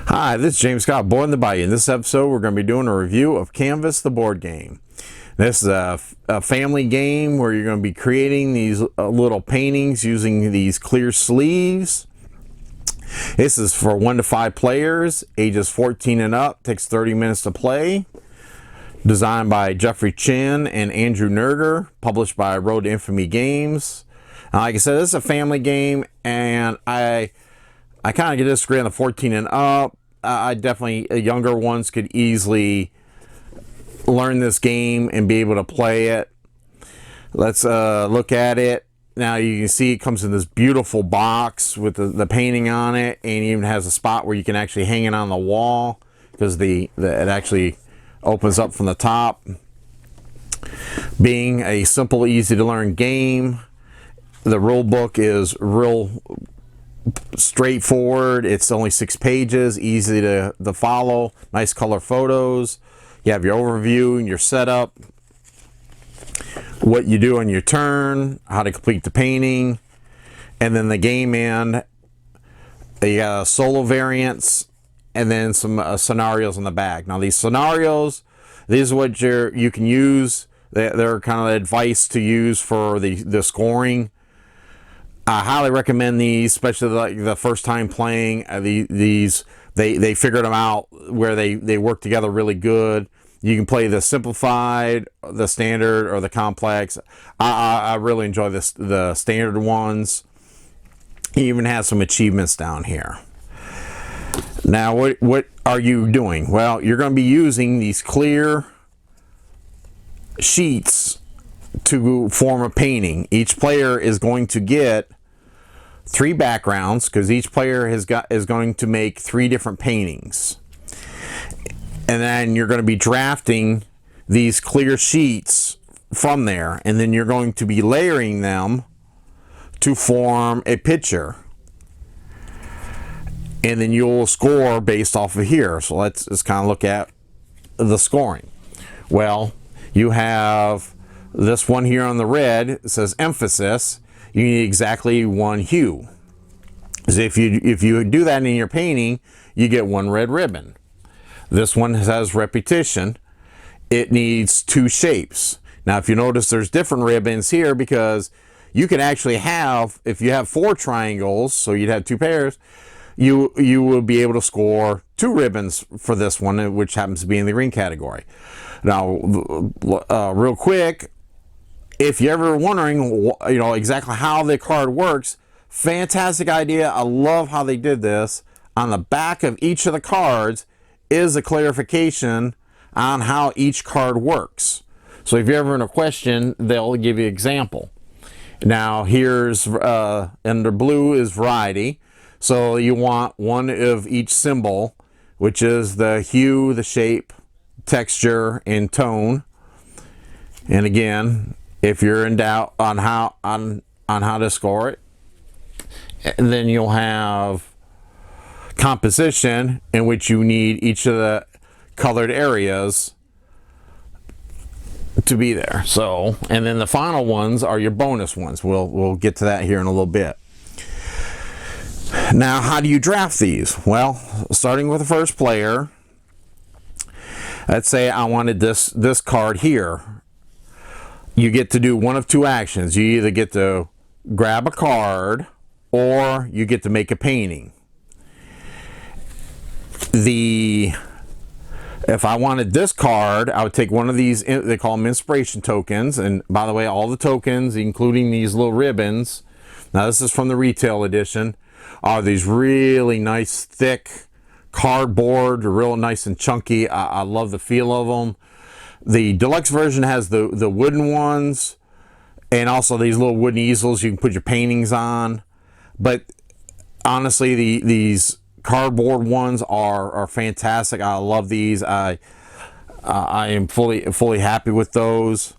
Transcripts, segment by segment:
Hi, this is James Scott, Boy in the Bayou. In this episode, we're going to be doing a review of Canvas, the board game. This is a family game where you're going to be creating these little paintings using these clear sleeves. This is for 1 to 5 players, ages 14 and up. Takes 30 minutes to play. Designed by Jeffrey Chin and Andrew Nerger. Published by Road to Infamy Games. Like I said, this is a family game, and I kind of get disagree on the 14 and up. I definitely, younger ones could easily learn this game and be able to play it. Let's look at it. Now you can see it comes in this beautiful box with the painting on it, and even has a spot where you can actually hang it on the wall because it actually opens up from the top. Being a simple, easy to learn game, the rule book is real straightforward. It's only 6 pages, easy to follow, nice color photos. You have your overview and your setup, what you do on your turn, how to complete the painting, and then the game end. You got solo variants and then some scenarios on the back. Now these scenarios, these are what you can use. They're kind of advice to use for the scoring. I highly recommend these, especially like the first time playing. They figured them out where they work together really good. You can play the simplified, the standard, or the complex. I really enjoy the standard ones. It even has some achievements down here. Now, what are you doing? Well, you're going to be using these clear sheets to form a painting. Each player is going to get 3 backgrounds because each player is going to make 3 different paintings. And then you're going to be drafting these clear sheets from there, and then you're going to be layering them to form a picture. And then you'll score based off of here. So let's kind of look at the scoring. Well, you have this one here on the red. It says emphasis. You need exactly 1 hue. So if you do that in your painting, you get 1 red ribbon. This one has repetition. It needs 2 shapes. Now, if you notice, there's different ribbons here because you can actually have, if you have 4 triangles, so you'd have 2 pairs, you will be able to score 2 ribbons for this one, which happens to be in the green category. Now, real quick, if you're ever wondering, exactly how the card works, fantastic idea. I love how they did this. On the back of each of the cards is a clarification on how each card works. So if you're ever in a question, they'll give you an example. Now here's, under blue is variety. So you want 1 of each symbol, which is the hue, the shape, texture, and tone. And again, if you're in doubt on how to score it, and then you'll have composition, in which you need each of the colored areas to be there. So, and then the final ones are your bonus ones. We'll get to that here in a little bit. Now, how do you draft these? Well, starting with the first player, let's say I wanted this card here. You get to do one of 2 actions. You either get to grab a card or you get to make a painting. If I wanted this card, I would take one of these, they call them inspiration tokens. And by the way, all the tokens, including these little ribbons, now this is from the retail edition, are these really nice, thick cardboard, real nice and chunky. I love the feel of them. The deluxe version has the wooden ones, and also these little wooden easels you can put your paintings on. But honestly, these cardboard ones are fantastic. I love these. I am fully happy with those.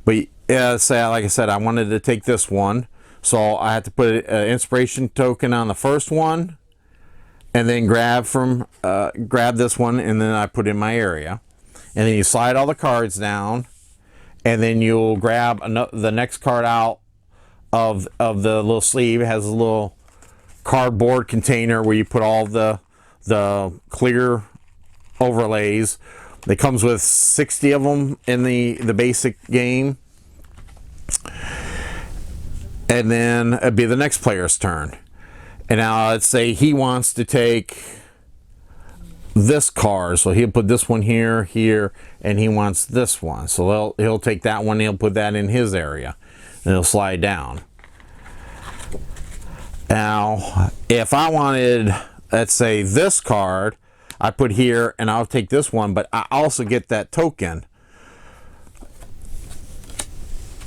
But like I said, I wanted to take this one, so I had to put an inspiration token on the first one, and then grab this one, and then I put in my area. And then you slide all the cards down, and then you'll grab the next card out of the little sleeve. It has a little cardboard container where you put all the the clear overlays. It comes with 60 of them in the basic game. And then it'd be the next player's turn. And now let's say he wants to take this card, so he'll put this one here, here, and he wants this one. So he'll take that one, he'll put that in his area, and he'll slide down. Now, if I wanted, let's say, this card, I put here, and I'll take this one, but I also get that token,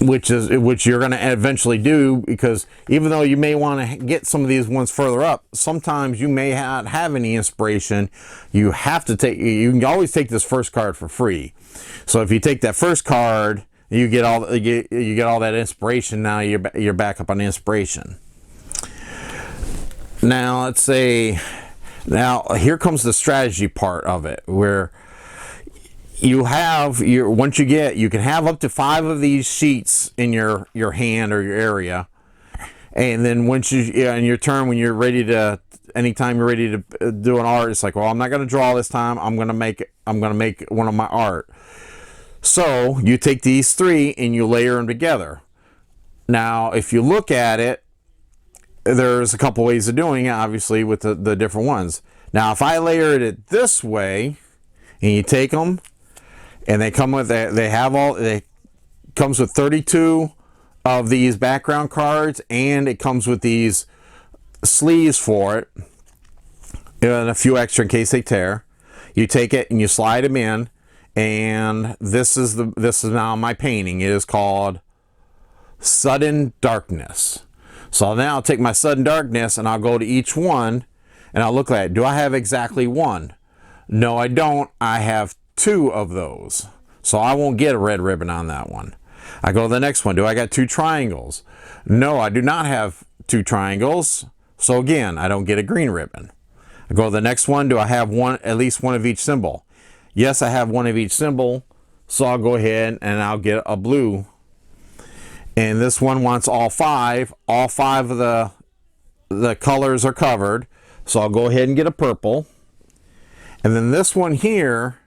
which you're going to eventually do, because even though you may want to get some of these ones further up, sometimes you may not have any inspiration. You have to take, you can always take this first card for free. So if you take that first card, you get all that inspiration. Now you're back up on inspiration. Now let's say, now here comes the strategy part of it, where you have once you can have up to 5 of these sheets in your hand or your area, and then once in your turn, when you're ready to, anytime you're ready to do an art, it's like, well, I'm not going to draw this time. I'm going to make one of my art. So you take these 3 and you layer them together. Now, if you look at it, there's a couple ways of doing it, obviously, with the different ones. Now, if I layered it this way, and you take them, and they come with, it comes with 32 of these background cards, and it comes with these sleeves for it, and a few extra in case they tear. You take it and you slide them in, and this is now my painting. It is called Sudden Darkness. So now I'll take my Sudden Darkness and I'll go to each one and I'll look at it. Do I have exactly one? No, I don't. I have 2 of those. So I won't get a red ribbon on that one. I go to the next one. Do I got 2 triangles? No, I do not have 2 triangles. So again, I don't get a green ribbon. I go to the next one. Do I have at least one of each symbol? Yes, I have one of each symbol. So I'll go ahead and I'll get a blue. And this one wants all 5. All 5 of the colors are covered. So I'll go ahead and get a purple. And then this one here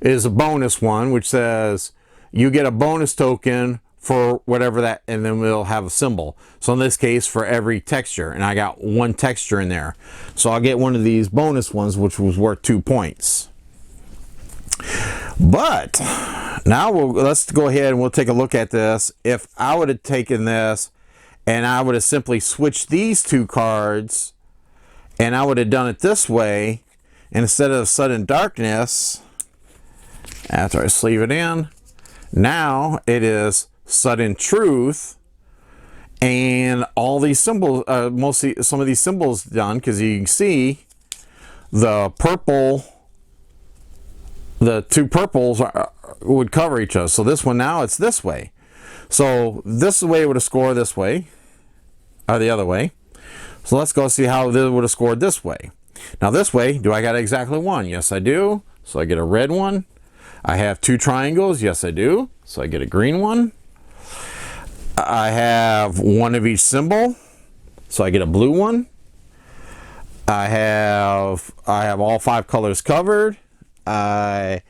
is a bonus one, which says you get a bonus token for whatever that, and then we'll have a symbol. So in this case, for every texture, and I got 1 texture in there. So I'll get one of these bonus ones, which was worth 2 points. But now let's go ahead and we'll take a look at this. If I would have taken this and I would have simply switched these 2 cards, and I would have done it this way, and instead of Sudden Darkness, after I sleeve it in, now it is Sudden Truth, and all these symbols, mostly some of these symbols done, because you can see the purple, the 2 purples would cover each other. So this one now, it's this way. So this is the way it would have scored this way, or the other way. So let's go see how this would have scored this way. Now this way, do I got exactly 1? Yes, I do. So I get a red one. I have 2 triangles. Yes, I do. So I get a green one. I have 1 of each symbol. So I get a blue one. I have all 5 colors covered. I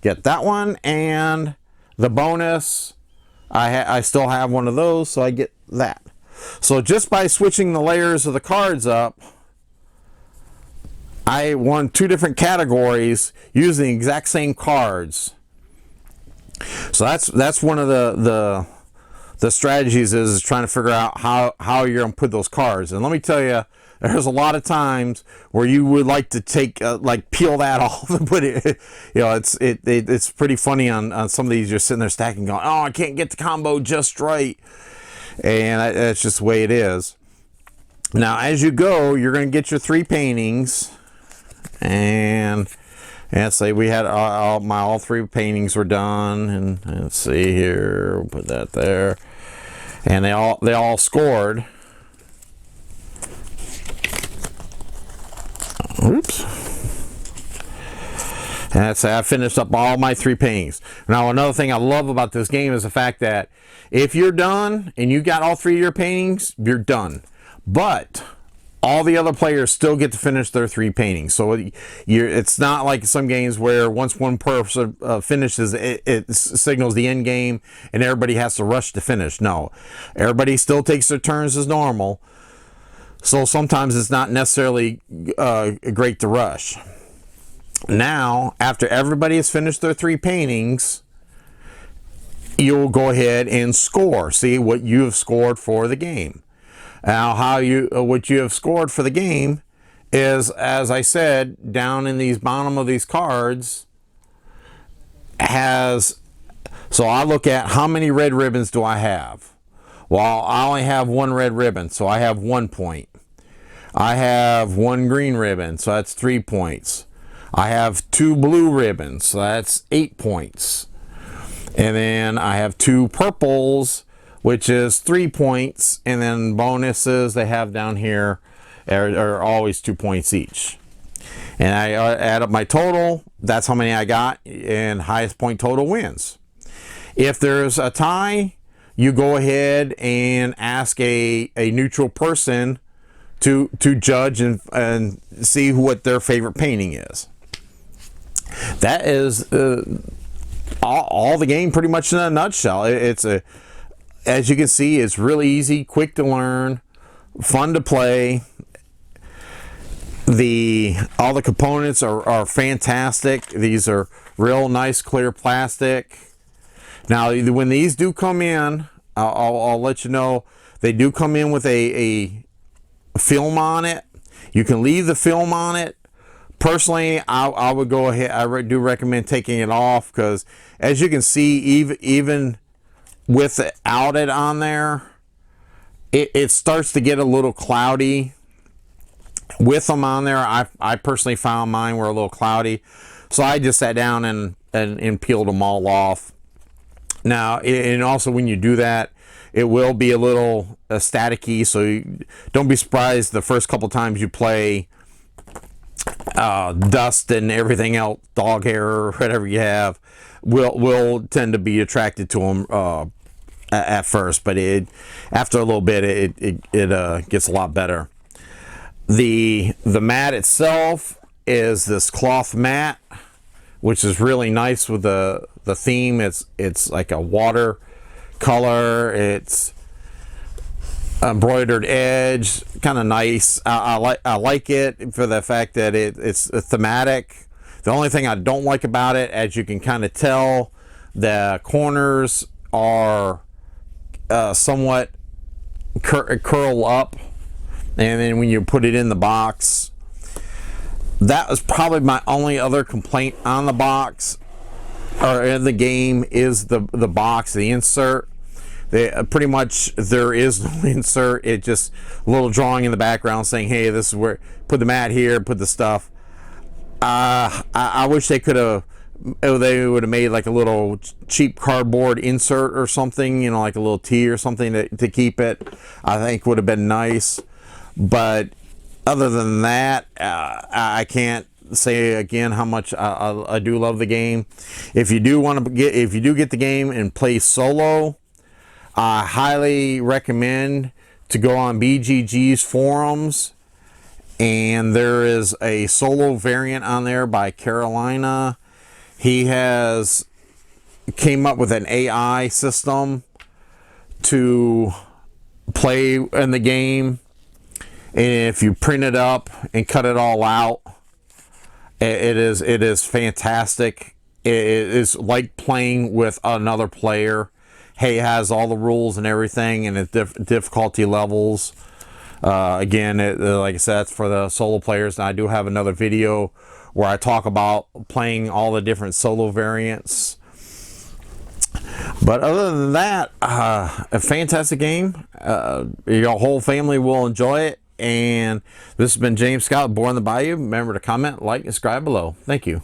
get that one, and the bonus, I still have 1 of those, so I get that. So just by switching the layers of the cards up, I won 2 different categories using the exact same cards. So that's one of the strategies, is trying to figure out how you're going to put those cards. And let me tell you, there's a lot of times where you would like to take peel that off and put it. You know, it's pretty funny on some of these. You're sitting there stacking, going, "Oh, I can't get the combo just right," and that's just the way it is. Now, as you go, you're going to get your 3 paintings, and let's say we had all 3 paintings were done, and let's see here, we'll put that there, and they all scored. Oops. And that's, I finished up all my 3 paintings. Now, another thing I love about this game is the fact that if you're done and you got all 3 of your paintings, you're done. But all the other players still get to finish their 3 paintings. So it's not like some games where once one person finishes, it signals the end game and everybody has to rush to finish. No, everybody still takes their turns as normal. So sometimes it's not necessarily great to rush. Now, after everybody has finished their 3 paintings, you'll go ahead and score. See what you have scored for the game. Now, what you have scored for the game is, as I said, down in these bottom of these cards so I look at how many red ribbons do I have. Well, I only have 1 red ribbon, so I have 1 point. I have 1 green ribbon, so that's 3 points. I have 2 blue ribbons, so that's 8 points. And then I have 2 purples, which is 3 points, and then bonuses they have down here are always 2 points each. And I add up my total, that's how many I got, and highest point total wins. If there's a tie, you go ahead and ask a neutral person to judge and see what their favorite painting is. That is all the game pretty much in a nutshell. As you can see, it's really easy, quick to learn, fun to play. All the components are fantastic. These are real nice clear plastic. Now, when these do come in, I'll let you know, they do come in with a film on it. You can leave the film on it. Personally, I would go ahead. I do recommend taking it off, because as you can see, even without it on there, it starts to get a little cloudy. With them on there, I personally found mine were a little cloudy, so I just sat down and peeled them all off. Now, and also when you do that, it will be a little staticky, so don't be surprised the first couple times you play, dust and everything else, dog hair or whatever you have, will tend to be attracted to them at first, but after a little bit it gets a lot better. The mat itself is this cloth mat, which is really nice with the theme. It's like a water color. It's embroidered edge, kind of nice. I like it for the fact that it's thematic. The only thing I don't like about it, as you can kind of tell, the corners are somewhat curl up, and then when you put it in the box, that was probably my only other complaint on the box or in the game, is the box, the insert. Pretty much there is no insert. It just a little drawing in the background saying, hey, this is where, put the mat here, put the stuff. I wish they could have, they would have made like a little cheap cardboard insert or something, you know, like a little T or something to keep it. I think would have been nice. But other than that, I can't say again how much I do love the game. If you do get the game and play solo, I highly recommend to go on BGG's forums, and there is a solo variant on there by Carolina. He came up with an AI system to play in the game. And if you print it up and cut it all out, it is fantastic. It is like playing with another player. He has all the rules and everything, and the difficulty levels. Again, like I said, it's for the solo players. And I do have another video where I talk about playing all the different solo variants. But other than that, a fantastic game. Your whole family will enjoy it. And this has been James Scott, Born in the Bayou. Remember to comment, like, and subscribe below. Thank you.